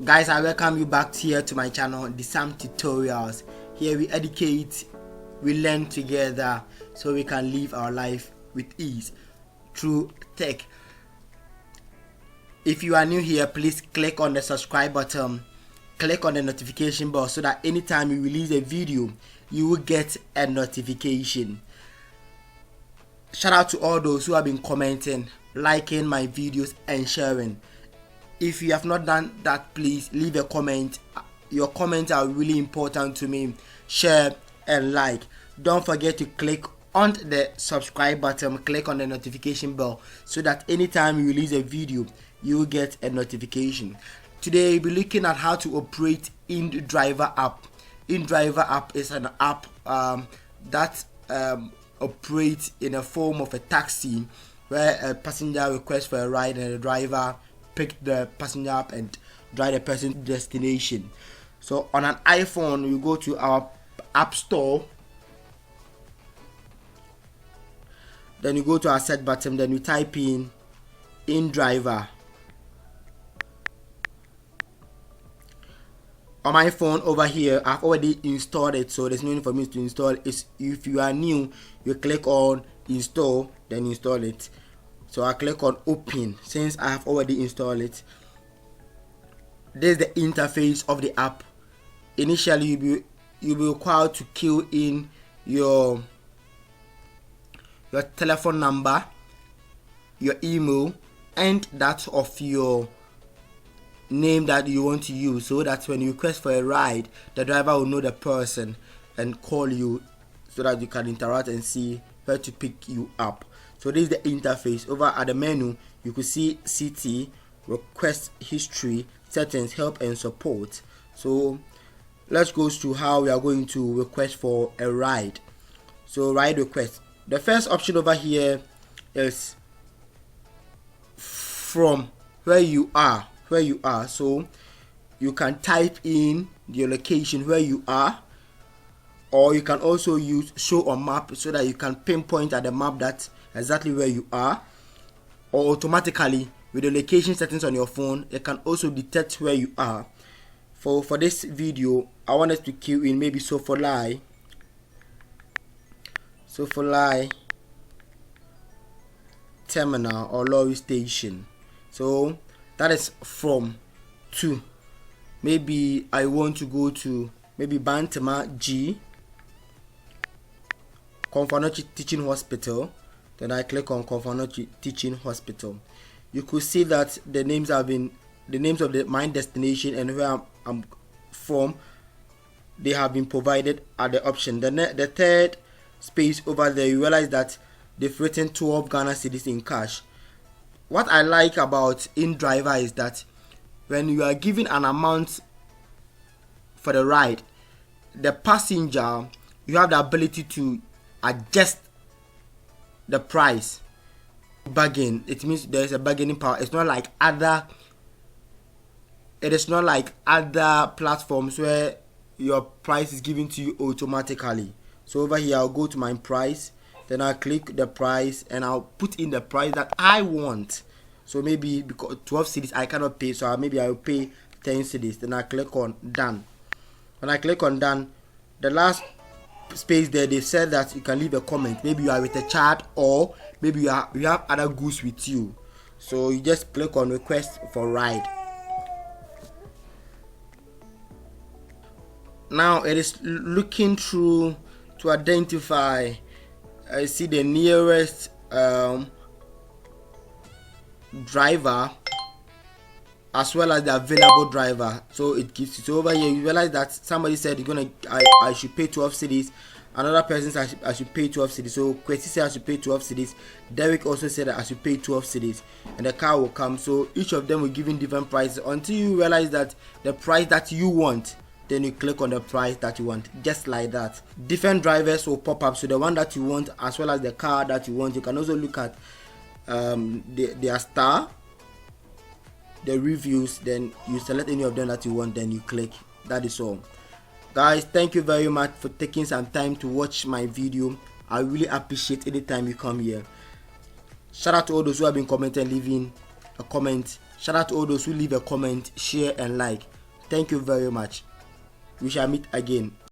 Guys, I welcome you back here to my channel, the Sam Tutorials. Here we educate, we learn together so we can live our life with ease through tech. If you are new here, please click on the subscribe button, click on the notification bell so that anytime we release a video you will get a notification. Shout out to all those who have been commenting, liking my videos and sharing. If you have not done that, please leave a comment. Your comments are really important to me. Share and like. Don't forget to click on the subscribe button, click on the notification bell so that anytime you release a video you will get a notification. Today we'll be looking at how to operate Indriver app. Indriver app is an app that operates in a form of a taxi, where a passenger requests for a ride and the driver pick the passenger up and drive the person to destination. So on an iPhone, you go to our app store, then you go to our search button, then you type in Indriver. On my phone over here, I've already installed it, so there's no need for me to install it. If you are new, you click on install, then install it. So I click on open since I have already installed it. This is the interface of the app. Initially you'll be required to key in your telephone number, your email, and that of your name that you want to use, so that when you request for a ride, the driver will know the person and call you so that you can interact and see where to pick you up. So this is the interface. Over at the menu you could see city, request history, settings, help and support. So let's go to how we are going to request for a ride. So ride request, the first option over here is from where you are. So you can type in your location where you are, or you can also use show on map so that you can pinpoint at the map that exactly where you are, or automatically with the location settings on your phone it can also detect where you are. For this video I want us to key in maybe Sofolai terminal or lorry station. So that is from to. Maybe I want to go to maybe Bantama G Konfanochi Teaching Hospital. Then I click on Konfanochi Teaching Hospital. You could see that the names of my destination and where I'm from, they have been provided at the option. The third space over there, you realize that they've written 12 Ghana cedis in cash. What I like about Indriver is that when you are given an amount for the ride, the passenger, you have the ability to adjust the price. Bargain, it means there is a bargaining power. It's not like other platforms where your price is given to you automatically. So over here I'll go to my price, then I'll click the price and I'll put in the price that I want. So maybe because 12 cedis I cannot pay, so maybe I'll pay 10 cedis. Then I click on done. When I click on done, the last space there, they said that you can leave a comment. Maybe you are with a child, or maybe you have other goods with you. So you just click on request for ride. Now it is looking through to identify, I see the nearest driver as well as the available driver. So it gives you. So over here you realize that somebody said I should pay 12 cedis. Another person said I should pay 12 cedis. So Kwesi said I should pay 12 cedis. Derek also said that I should pay 12 cedis, and the car will come. So each of them will give in different prices until you realize that the price that you want. Then you click on the price that you want, just like that. Different drivers will pop up, so the one that you want as well as the car that you want. You can also look at their star, the reviews, then you select any of them that you want, then you click. That is all, guys. Thank you very much for taking some time to watch my video. I really appreciate any time you come here. Shout out to all those who have been commenting, leaving a comment. Shout out to all those who leave a comment, share and like. Thank you very much. We shall meet again.